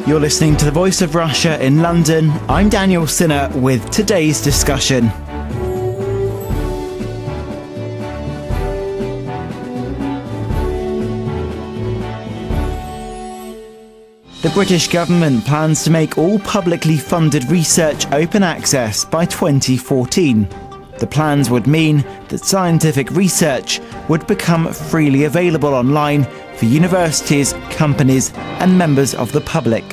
You're listening to The Voice of Russia in London. I'm Daniel Cinna with today's discussion. The British government plans to make all publicly funded research open access by 2014. The plans would mean that scientific research would become freely available online for universities, companies and members of the public.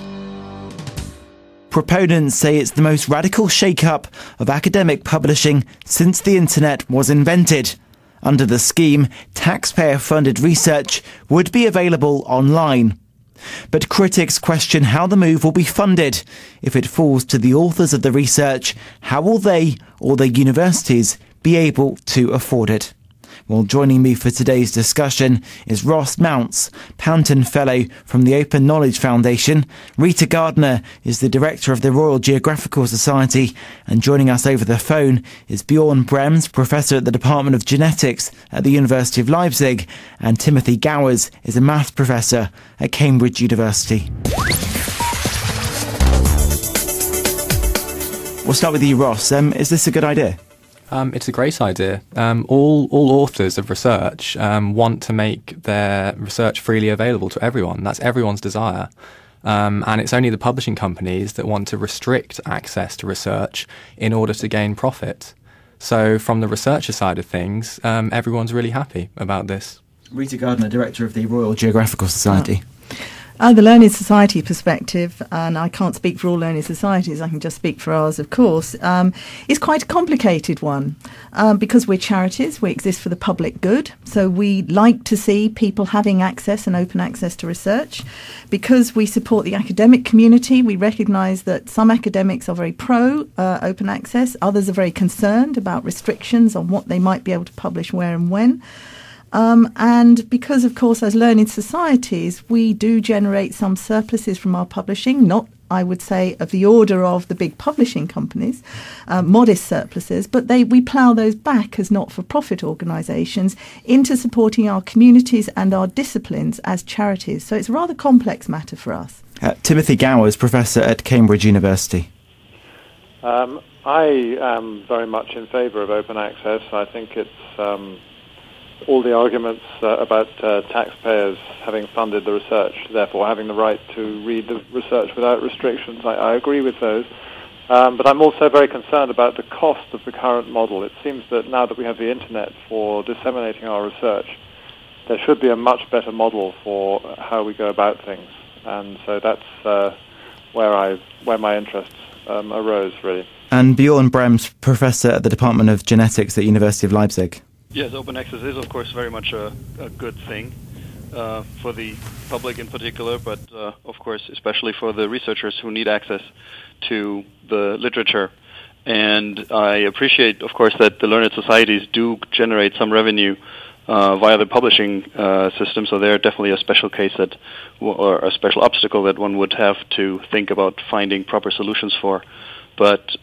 Proponents say it's the most radical shake-up of academic publishing since the internet was invented. Under the scheme, taxpayer-funded research would be available online. But critics question how the move will be funded. If it falls to the authors of the research, how will they or their universities be able to afford it? Well, joining me for today's discussion is Ross Mounce, Panton Fellow from the Open Knowledge Foundation. Rita Gardner is the Director of the Royal Geographical Society. And joining us over the phone is Bjorn Brembs Professor at the Department of Genetics at the University of Lyepzig. And Timothy Gowers is a Maths Professor at Cambridge University. We'll start with you, Ross. Is this a good idea? It's a great idea. All authors of research want to make their research freely available to everyone. That's everyone's desire. And it's only the publishing companies that want to restrict access to research in order to gain profit. So from the researcher side of things, everyone's really happy about this. Rita Gardner, Director of the Royal Geographical Society. The Learned Society perspective, and I can't speak for all learned societies, I can just speak for ours, of course, is quite a complicated one because we're charities, we exist for the public good, so we like to see people having access and open access to research. Because we support the academic community, we recognise that some academics are very pro open access, others are very concerned about restrictions on what they might be able to publish where and when. And because, of course, as learned societies, we do generate some surpluses from our publishing, not, I would say, of the order of the big publishing companies, modest surpluses, but we plough those back as not-for-profit organisations into supporting our communities and our disciplines as charities. So it's a rather complex matter for us. Timothy Gowers, Professor at Cambridge University. I am very much in favour of open access. I think it's all the arguments about taxpayers having funded the research, therefore having the right to read the research without restrictions. I agree with those. But I'm also very concerned about the cost of the current model. It seems that now that we have the internet for disseminating our research, there should be a much better model for how we go about things. And so that's where my interests arose, really. And Bjorn Brembs, Professor at the Department of Genetics at the University of Leipzig. Yes, open access is, of course, very much a good thing for the public in particular, but, of course, especially for the researchers who need access to the literature. And I appreciate, of course, that the learned societies do generate some revenue via the publishing system, so they're definitely a special case or a special obstacle that one would have to think about finding proper solutions for. But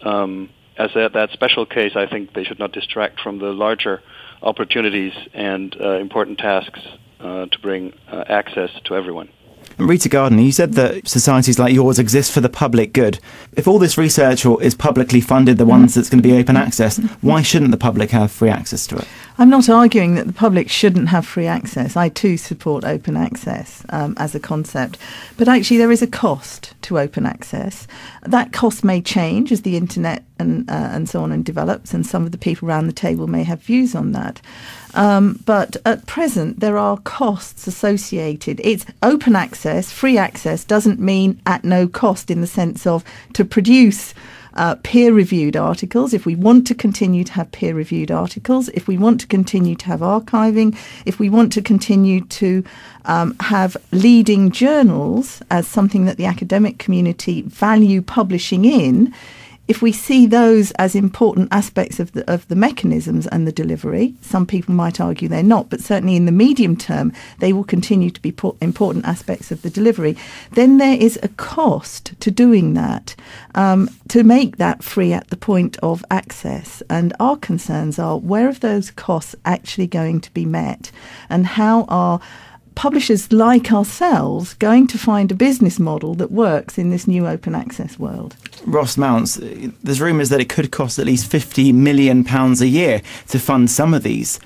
as that special case, I think they should not distract from the larger opportunities and important tasks to bring access to everyone. Rita Gardner, you said that societies like yours exist for the public good. If all this research is publicly funded, the ones that's going to be open access, why shouldn't the public have free access to it? I'm not arguing that the public shouldn't have free access. I too support open access as a concept. But actually there is a cost to open access. That cost may change as the internet and so on and develops, and some of the people around the table may have views on that. But at present, there are costs associated. It's open access, free access doesn't mean at no cost in the sense of to produce peer-reviewed articles. If we want to continue to have peer-reviewed articles, if we want to continue to have archiving, if we want to continue to have leading journals as something that the academic community value publishing in, if we see those as important aspects of the mechanisms and the delivery, some people might argue they're not, but certainly in the medium term, they will continue to be important aspects of the delivery, then there is a cost to doing that, to make that free at the point of access. And our concerns are, where are those costs actually going to be met? And how are publishers like ourselves going to find a business model that works in this new open access world? Ross Mounce, there's rumours that it could cost at least £50 million a year to fund some of these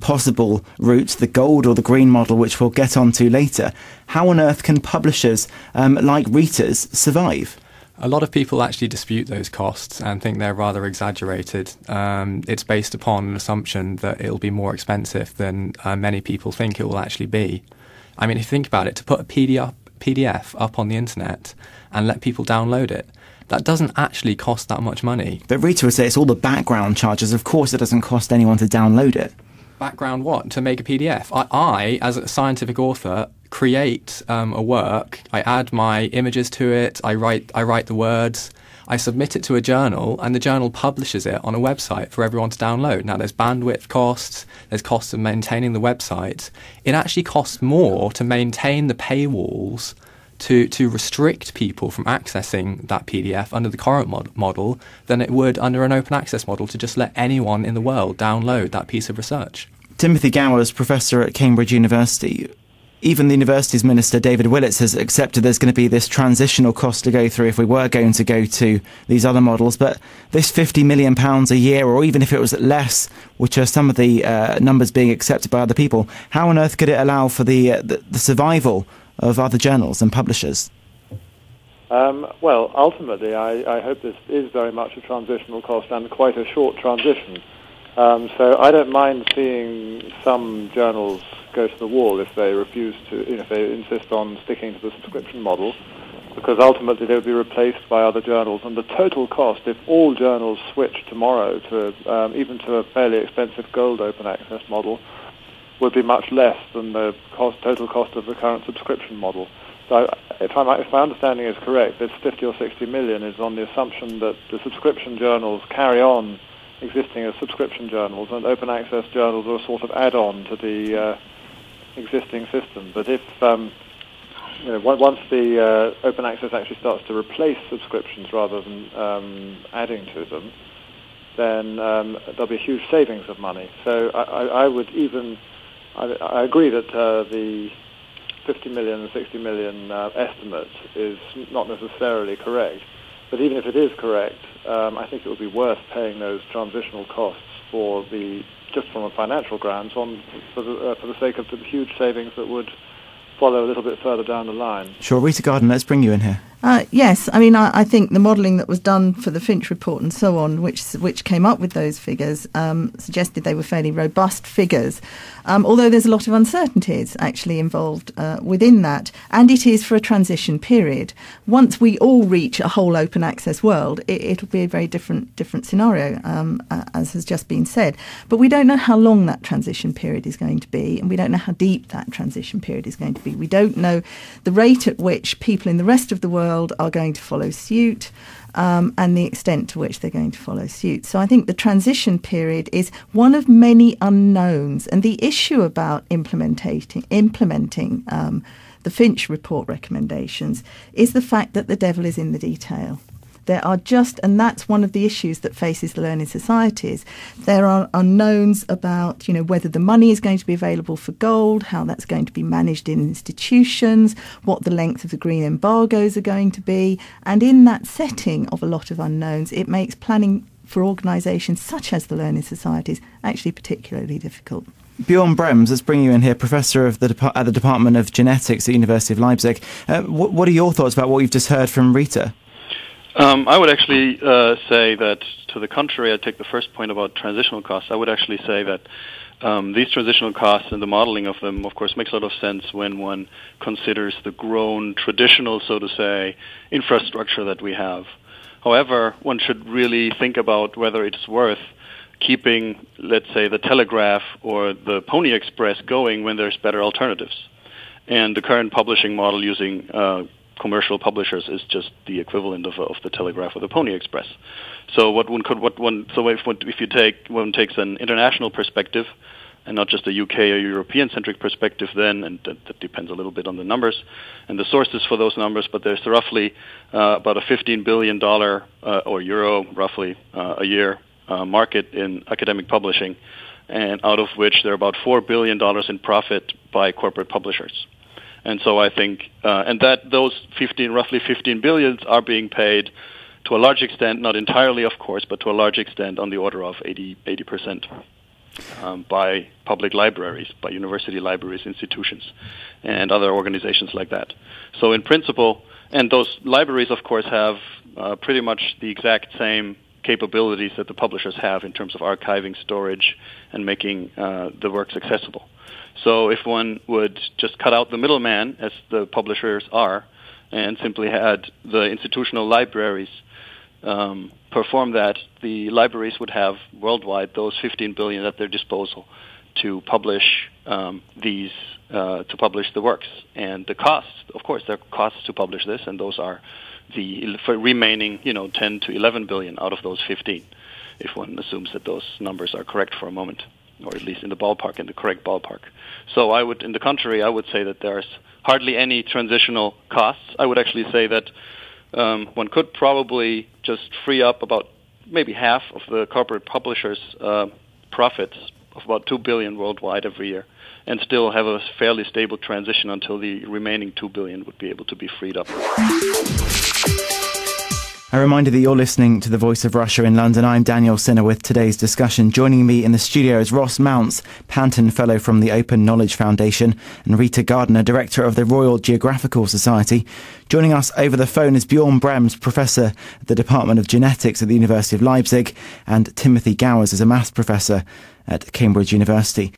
possible routes, the gold or the green model, which we'll get onto later. How on earth can publishers like Rita's survive? A lot of people actually dispute those costs and think they're rather exaggerated. It's based upon an assumption that it'll be more expensive than many people think it will actually be. I mean, if you think about it, to put a PDF up on the internet and let people download it, that doesn't actually cost that much money. But Rita would say it's all the background charges. Of course it doesn't cost anyone to download it. Background what? To make a PDF? I as a scientific author, create a work, I add my images to it, I write the words, I submit it to a journal, and the journal publishes it on a website for everyone to download. Now, there's bandwidth costs, there's costs of maintaining the website. It actually costs more to maintain the paywalls to restrict people from accessing that PDF under the current model than it would under an open access model to just let anyone in the world download that piece of research. Timothy Gowers, Professor at Cambridge University. Even the university's minister, David Willits, has accepted there's going to be this transitional cost to go through if we were going to go to these other models. But this £50 million a year, or even if it was less, which are some of the numbers being accepted by other people, how on earth could it allow for the survival of other journals and publishers? Well, ultimately, I hope this is very much a transitional cost and quite a short transition. So I don't mind seeing some journals go to the wall if they refuse to, if they insist on sticking to the subscription model, because ultimately they would be replaced by other journals. And the total cost, if all journals switch tomorrow to even to a fairly expensive gold open access model, would be much less than the total cost of the current subscription model. So if my understanding is correct, this 50 or 60 million is on the assumption that the subscription journals carry on existing as subscription journals, and open access journals are a sort of add-on to the existing system. But if once the open access actually starts to replace subscriptions rather than adding to them, then there'll be huge savings of money. So I agree that the 50 million and 60 million estimate is not necessarily correct. But even if it is correct, I think it would be worth paying those transitional costs just from a financial grounds for the sake of the huge savings that would follow a little bit further down the line. Sure, Rita Gardner, let's bring you in here. Yes, I mean, I think the modelling that was done for the Finch report and so on, which came up with those figures, suggested they were fairly robust figures, although there's a lot of uncertainties actually involved within that, and it is for a transition period. Once we all reach a whole open access world, it'll be a very different scenario, as has just been said. But we don't know how long that transition period is going to be, and we don't know how deep that transition period is going to be. We don't know the rate at which people in the rest of the world are going to follow suit, and the extent to which they're going to follow suit. So I think the transition period is one of many unknowns, and the issue about implementing the Finch report recommendations is the fact that the devil is in the detail. There are and that's one of the issues that faces the learning societies. There are unknowns about, whether the money is going to be available for gold, how that's going to be managed in institutions, what the length of the green embargoes are going to be. And in that setting of a lot of unknowns, it makes planning for organisations such as the learning societies actually particularly difficult. Bjorn Brembs, let's bring you in here, Professor at the Department of Genetics at the University of Leipzig. What are your thoughts about what you've just heard from Rita? I would actually say that, to the contrary, I take the first point about transitional costs. I would actually say that these transitional costs and the modeling of them, of course, makes a lot of sense when one considers the grown traditional, so to say, infrastructure that we have. However, one should really think about whether it's worth keeping, let's say, the Telegraph or the Pony Express going when there's better alternatives. And the current publishing model using commercial publishers is just the equivalent of the Telegraph or the Pony Express. So if one takes an international perspective and not just a UK or European-centric perspective, then, and that depends a little bit on the numbers and the sources for those numbers, but there's roughly about a $15 billion or euro roughly a year market in academic publishing. and out of which there are about $4 billion in profit by corporate publishers. And so I think, and that those roughly 15 billion are being paid to a large extent, not entirely, of course, but to a large extent on the order of 80%. By public libraries, by university libraries, institutions, and other organizations like that. So in principle, and those libraries, of course, have pretty much the exact same capabilities that the publishers have in terms of archiving, storage, and making the works accessible. So if one would just cut out the middleman, as the publishers are, and simply had the institutional libraries perform that, the libraries would have worldwide those 15 billion at their disposal to publish to publish the works. And the costs, of course, there are costs to publish this, and those are the remaining 10 to 11 billion out of those 15, if one assumes that those numbers are correct for a moment, or at least in the correct ballpark. So in the contrary, I would say that there's hardly any transitional costs. I would actually say that one could probably just free up about maybe half of the corporate publishers' profits of about 2 billion worldwide every year, and still have a fairly stable transition until the remaining 2 billion would be able to be freed up. A reminder that you're listening to The Voice of Russia in London. I'm Daniel Cinna with today's discussion. Joining me in the studio is Ross Mounce, Panton Fellow from the Open Knowledge Foundation, and Rita Gardner, Director of the Royal Geographical Society. Joining us over the phone is Bjorn Brembs Professor at the Department of Genetics at the University of Lyepzig, and Timothy Gowers is a Maths Professor at Cambridge University.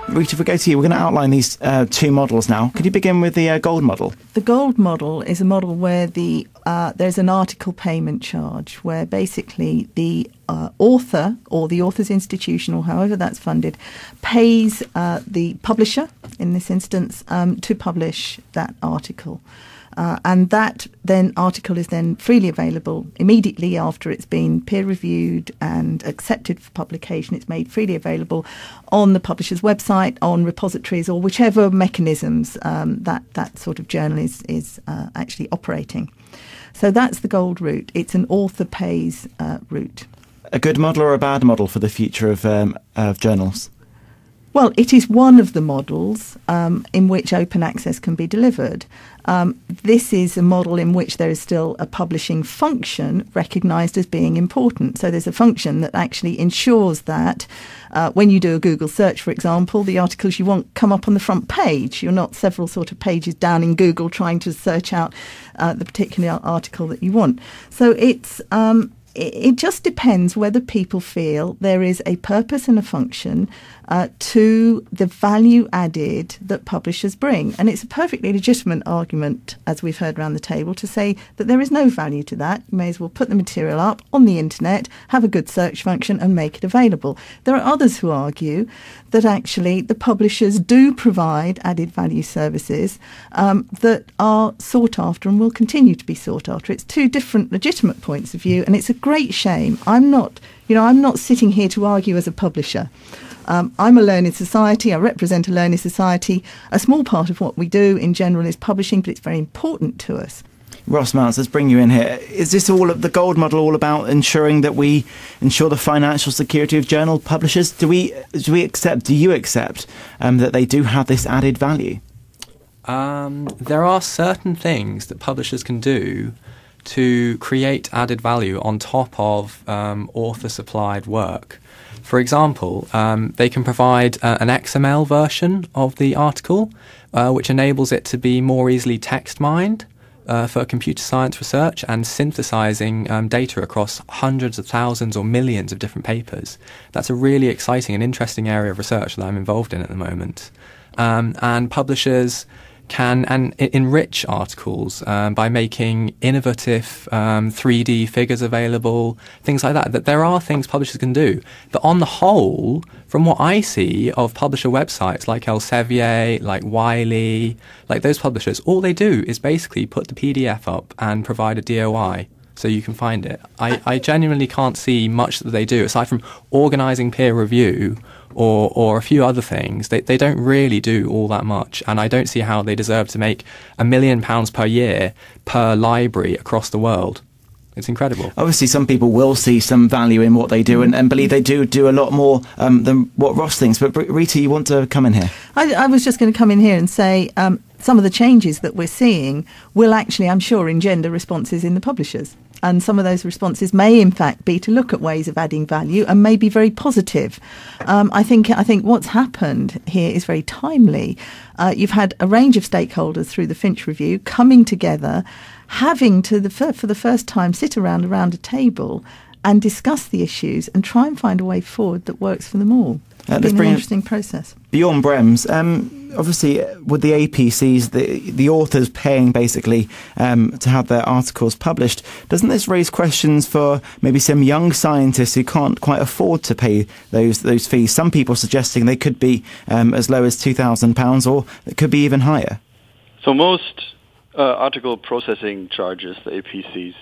Rita, if we go to you, we're going to outline these two models now. Could you begin with the gold model? The gold model is a model where there's an article payment charge, where basically the author or the author's institution, or however that's funded, pays the publisher, in this instance, to publish that article. And that then article is then freely available immediately after it's been peer-reviewed and accepted for publication. It's made freely available on the publisher's website, on repositories, or whichever mechanisms that sort of journal is actually operating. So that's the gold route. It's an author pays route. A good model or a bad model for the future of journals? Well, it is one of the models in which open access can be delivered. This is a model in which there is still a publishing function recognised as being important. So there's a function that actually ensures that when you do a Google search, for example, the articles you want come up on the front page. You're not several sort of pages down in Google trying to search out the particular article that you want. So it just depends whether people feel there is a purpose and a function to the value added that publishers bring. And it's a perfectly legitimate argument, as we've heard around the table, to say that there is no value to that. You may as well put the material up on the internet, have a good search function and make it available. There are others who argue that actually the publishers do provide added value services that are sought after and will continue to be sought after. It's two different legitimate points of view, and it's a great shame. I'm not sitting here to argue as a publisher. I'm a learned society. I represent a learned society. A small part of what we do in general is publishing, but it's very important to us. Ross Mounce, let's bring you in here. Is this the gold model all about ensuring that we ensure the financial security of journal publishers? Do you accept that they do have this added value? There are certain things that publishers can do to create added value on top of author-supplied work. For example, they can provide an XML version of the article, which enables it to be more easily text-mined for computer science research and synthesizing data across hundreds of thousands or millions of different papers. That's a really exciting and interesting area of research that I'm involved in at the moment. And publishers can enrich articles by making innovative 3D figures available, things like that. That there are things publishers can do. But on the whole, from what I see of publisher websites like Elsevier, like Wiley, like those publishers, all they do is basically put the PDF up and provide a DOI so you can find it. I genuinely can't see much that they do, aside from organising peer review or a few other things. They don't really do all that much, and I don't see how they deserve to make £1 million per year per library across the world. It's incredible. Obviously, some people will see some value in what they do and believe they do a lot more than what Ross thinks. But Rita, you want to come in here? I was just going to come in here and say some of the changes that we're seeing will actually, I'm sure, engender responses in the publishers. And some of those responses may, in fact, be to look at ways of adding value and may be very positive. I think what's happened here is very timely. You've had a range of stakeholders through the Finch Review coming together, having to, for the first time, sit around a table and discuss the issues and try and find a way forward that works for them all. It's been an interesting process. Bjorn Brembs, obviously with the APCs, the authors paying basically to have their articles published, doesn't this raise questions for maybe some young scientists who can't quite afford to pay those fees? Some people suggesting they could be as low as £2,000 or it could be even higher. So most article processing charges, the APCs,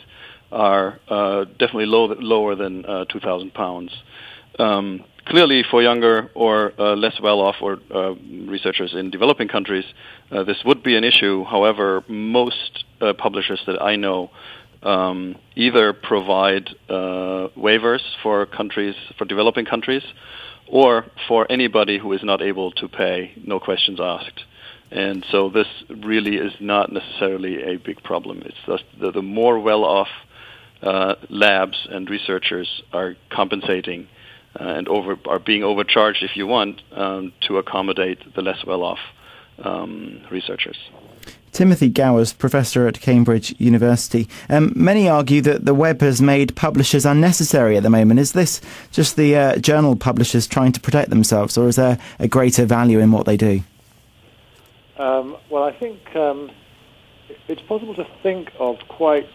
are definitely lower than £2,000. Clearly, for younger or less well-off or researchers in developing countries, this would be an issue. However, most publishers that I know either provide waivers for developing countries, or for anybody who is not able to pay, no questions asked. And so this really is not necessarily a big problem. It's just the more well-off labs and researchers are compensating and are being overcharged, if you want, to accommodate the less well-off researchers. Timothy Gowers, Professor at Cambridge University. Many argue that the web has made publishers unnecessary at the moment. Is this just the journal publishers trying to protect themselves, or is there a greater value in what they do? Well, I think it's possible to think of quite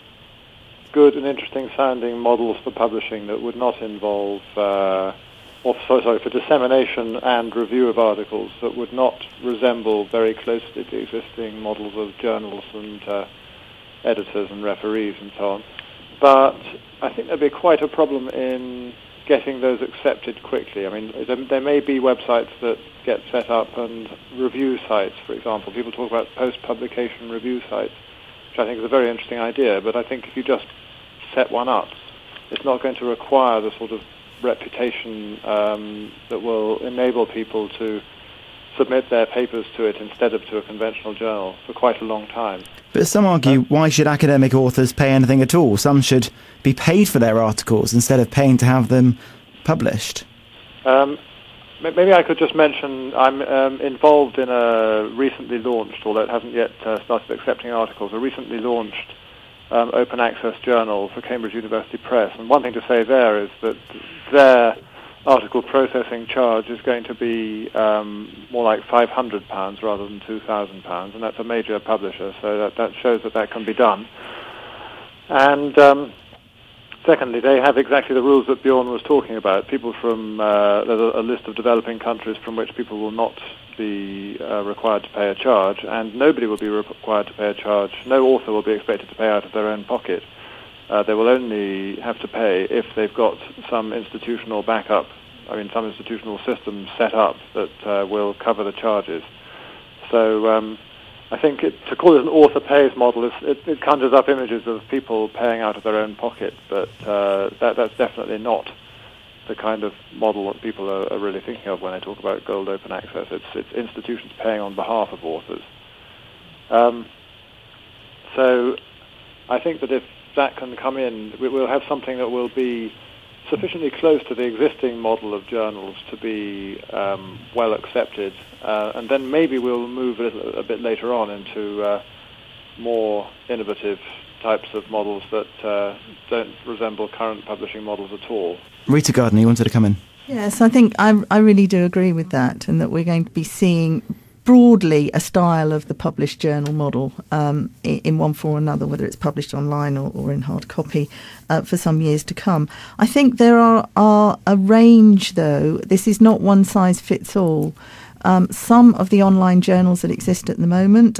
good and interesting sounding models for publishing that would not involve, for dissemination and review of articles that would not resemble very closely the existing models of journals and editors and referees and so on. But I think there'd be quite a problem in getting those accepted quickly. I mean, there may be websites that get set up and review sites, for example. People talk about post-publication review sites, which I think is a very interesting idea, but I think if you just set one up, it's not going to require the sort of reputation that will enable people to submit their papers to it instead of to a conventional journal for quite a long time. But some argue, why should academic authors pay anything at all? Some should be paid for their articles instead of paying to have them published. Maybe I could just mention I'm involved in a recently launched, although it hasn't yet started accepting articles, a recently launched open access journal for Cambridge University Press. And one thing to say there is that their article processing charge is going to be more like £500 rather than £2,000, and that's a major publisher, so that shows that can be done. And secondly, they have exactly the rules that Bjorn was talking about. People from there's a list of developing countries from which people will not be required to pay a charge, and nobody will be required to pay a charge. No author will be expected to pay out of their own pocket. They will only have to pay if they've got some institutional backup, some institutional system set up that will cover the charges. So I think to call it an author pays model, it conjures up images of people paying out of their own pocket, but that's definitely not the kind of model that people are really thinking of when they talk about gold open access. It's institutions paying on behalf of authors. So I think that if that can come in, we'll have something that will be sufficiently close to the existing model of journals to be well accepted, and then maybe we'll move a bit later on into more innovative types of models that don't resemble current publishing models at all. Rita Gardner, you wanted to come in? Yes, I think I really do agree with that, and that we're going to be seeing broadly a style of the published journal model in one form or another, whether it's published online or in hard copy, for some years to come. I think there are a range, though. This is not one size fits all. Some of the online journals that exist at the moment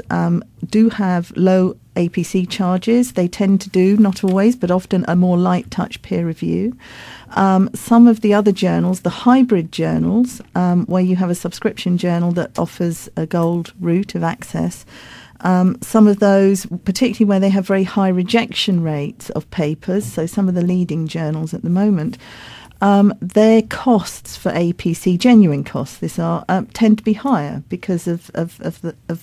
do have low APC charges. They tend to do, not always, but often a more light touch peer review. Some of the other journals, the hybrid journals, where you have a subscription journal that offers a gold route of access, Some of those, particularly where they have very high rejection rates of papers, so some of the leading journals at the moment, their costs for APC, genuine costs, tend to be higher because of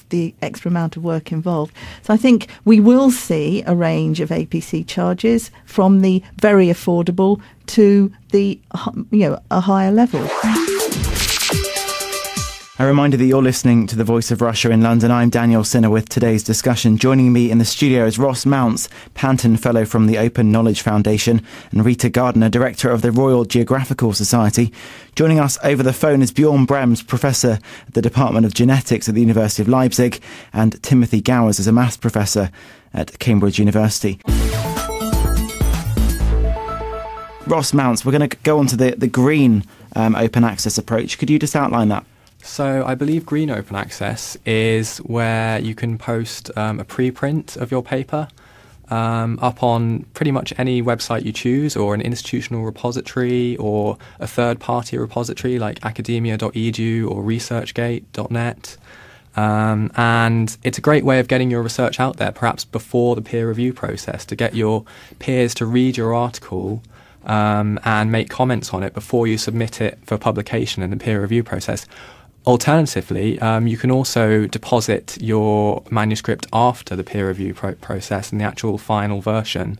the extra amount of work involved. So I think we will see a range of APC charges from the very affordable to the a higher level. A reminder that you're listening to The Voice of Russia in London. I'm Daniel Cinna with today's discussion. Joining me in the studio is Ross Mounce, Panton Fellow from the Open Knowledge Foundation, and Rita Gardner, Director of the Royal Geographical Society. Joining us over the phone is Bjorn Brembs Professor at the Department of Genetics at the University of Lyepzig, and Timothy Gowers is a Maths Professor at Cambridge University. Ross Mounce, we're going to go on to the green open access approach. Could you just outline that? So I believe green open access is where you can post a preprint of your paper up on pretty much any website you choose, or an institutional repository, or a third-party repository like academia.edu or researchgate.net. And it's a great way of getting your research out there, perhaps before the peer review process, to get your peers to read your article and make comments on it before you submit it for publication in the peer review process. Alternatively, you can also deposit your manuscript after the peer review process in the actual final version.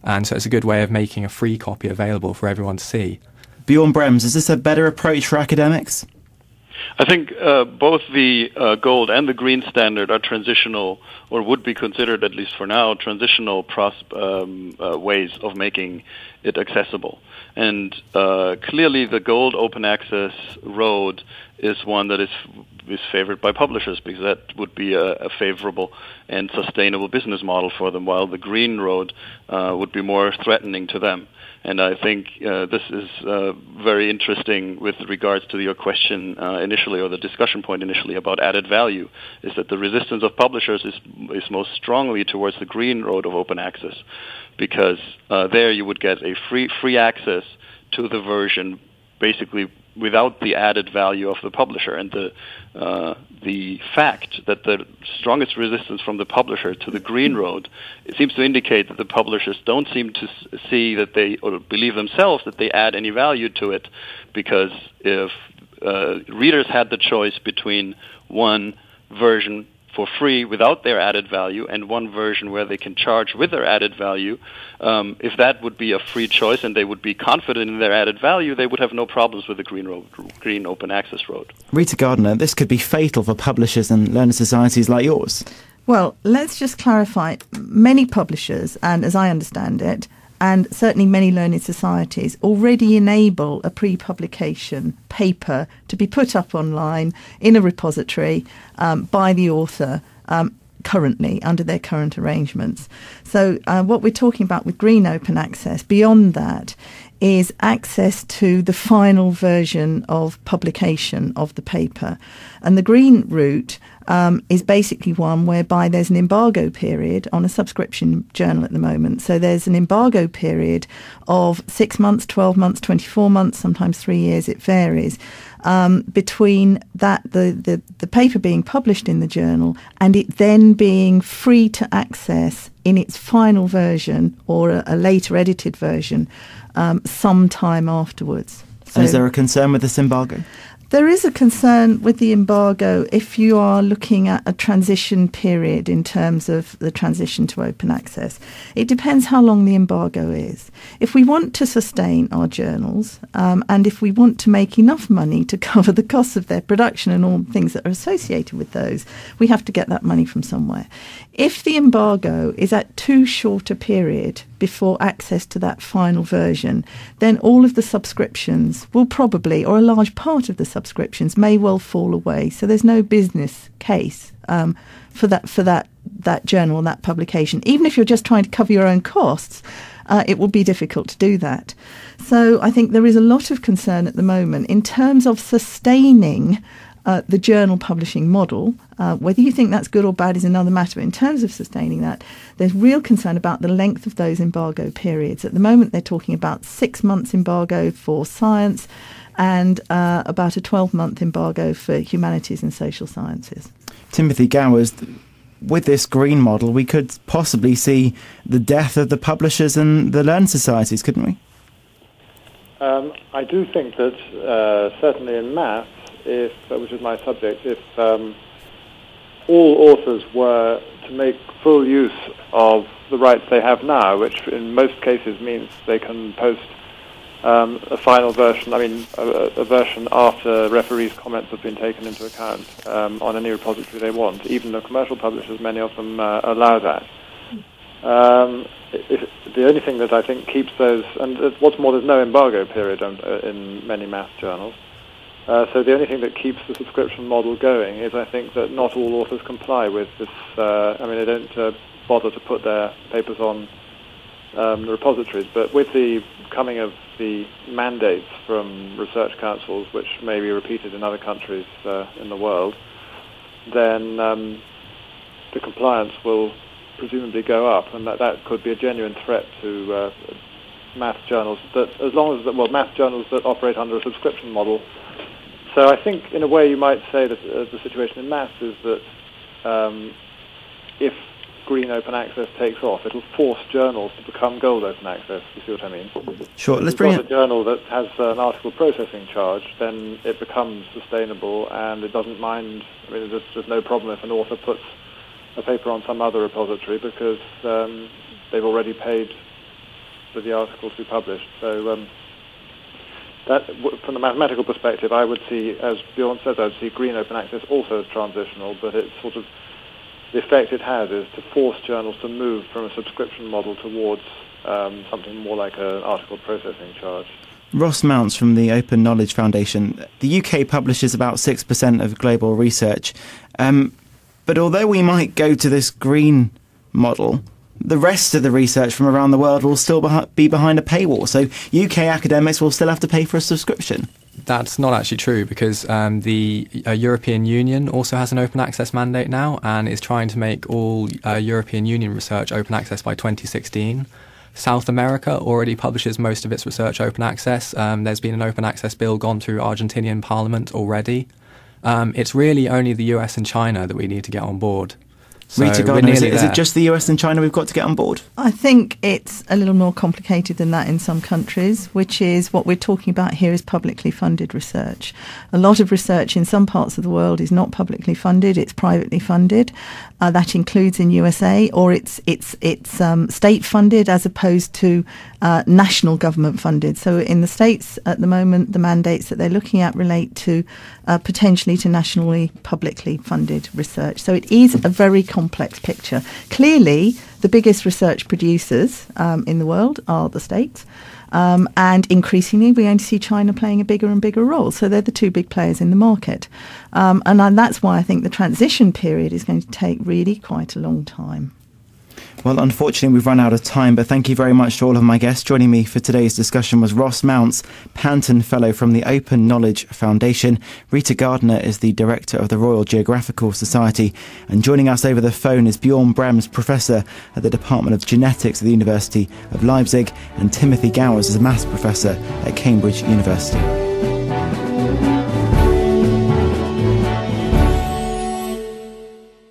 And so it's a good way of making a free copy available for everyone to see. Bjorn Brembs, is this a better approach for academics? I think both the gold and the green standard are transitional, or would be considered, at least for now, transitional ways of making it accessible. And clearly the gold open access road is one that is favored by publishers, because that would be a favorable and sustainable business model for them, while the green road would be more threatening to them. And I think this is very interesting with regards to your question initially, or the discussion point initially, about added value, is that the resistance of publishers is most strongly towards the green road of open access, because there you would get a free access to the version, basically without the added value of the publisher. And the fact that the strongest resistance from the publisher to the green road, it seems to indicate that the publishers don't seem to see that they, or believe themselves that they add any value to it, because if readers had the choice between one version for free without their added value and one version where they can charge with their added value, if that would be a free choice and they would be confident in their added value, they would have no problems with the green open access road. Rita Gardner, this could be fatal for publishers and learner societies like yours. Well, let's just clarify. Many publishers, and as I understand it, and certainly many learning societies, already enable a pre-publication paper to be put up online in a repository by the author currently, under their current arrangements. So what we're talking about with green open access, beyond that, is access to the final version of publication of the paper. And the green route is basically one whereby there's an embargo period on a subscription journal at the moment. So there's an embargo period of 6 months, 12 months, 24 months, sometimes 3 years, it varies, between that the paper being published in the journal and it then being free to access in its final version, or a later edited version, some time afterwards. So, and is there a concern with this embargo? There is a concern with the embargo if you are looking at a transition period in terms of the transition to open access. It depends how long the embargo is. If we want to sustain our journals and if we want to make enough money to cover the costs of their production and all the things that are associated with those, we have to get that money from somewhere. If the embargo is at too short a period before access to that final version, then all of the subscriptions will probably, or a large part of the subscriptions may well fall away. So there's no business case for that journal, that publication. Even if you're just trying to cover your own costs, it will be difficult to do that. So I think there is a lot of concern at the moment in terms of sustaining the journal publishing model. Whether you think that's good or bad is another matter. But in terms of sustaining that, there's real concern about the length of those embargo periods. At the moment, they're talking about 6 months embargo for science and about a 12-month embargo for humanities and social sciences. Timothy Gowers, with this green model, we could possibly see the death of the publishers and the learned societies, couldn't we? I do think that certainly in maths, which is my subject, if all authors were to make full use of the rights they have now, which in most cases means they can post a final version, a version after referees' comments have been taken into account on any repository they want. Even the commercial publishers, many of them allow that. The only thing that I think keeps those, and what's more, there's no embargo period in many math journals. So the only thing that keeps the subscription model going is, I think, that not all authors comply with this. They don't bother to put their papers on the repositories. But with the coming of the mandates from research councils, which may be repeated in other countries in the world, then the compliance will presumably go up, and that could be a genuine threat to math journals. Math journals that operate under a subscription model. So I think, in a way, you might say that the situation in maths is that if green open access takes off, it'll force journals to become gold open access. You see what I mean? Sure. Let's if bring you've got a journal that has an article processing charge, then it becomes sustainable, and it doesn't mind. There's no problem if an author puts a paper on some other repository because they've already paid for the article to be published. So that, from the mathematical perspective, I would see, as Bjorn says, I would see green open access also as transitional, but it's sort of the effect it has is to force journals to move from a subscription model towards something more like an article processing charge. Ross Mounce from the Open Knowledge Foundation. The UK publishes about 6% of global research. But although we might go to this green model, the rest of the research from around the world will still be behind a paywall. So UK academics will still have to pay for a subscription. That's not actually true, because the European Union also has an open access mandate now and is trying to make all European Union research open access by 2016. South America already publishes most of its research open access. There's been an open access bill gone through Argentinian parliament already. It's really only the US and China that we need to get on board. So Rita Gardner, is it just the US and China we've got to get on board? I think it's a little more complicated than that in some countries, which is what we're talking about here is publicly funded research. A lot of research in some parts of the world is not publicly funded, it's privately funded. That includes in USA, or it's state funded as opposed to national government funded. So in the States at the moment, the mandates that they're looking at relate to potentially to nationally publicly funded research. So it is a very complex picture. Clearly, the biggest research producers in the world are the states. And increasingly, we're going to see China playing a bigger and bigger role. So they're the two big players in the market. And that's why I think the transition period is going to take really quite a long time. Well, unfortunately, we've run out of time, but thank you very much to all of my guests. Joining me for today's discussion was Ross Mounce, Panton Fellow from the Open Knowledge Foundation. Rita Gardner is the Director of the Royal Geographical Society. And joining us over the phone is Bjorn Brembs Professor at the Department of Genetics at the University of Lyepzig, and Timothy Gowers is a Maths Professor at Cambridge University.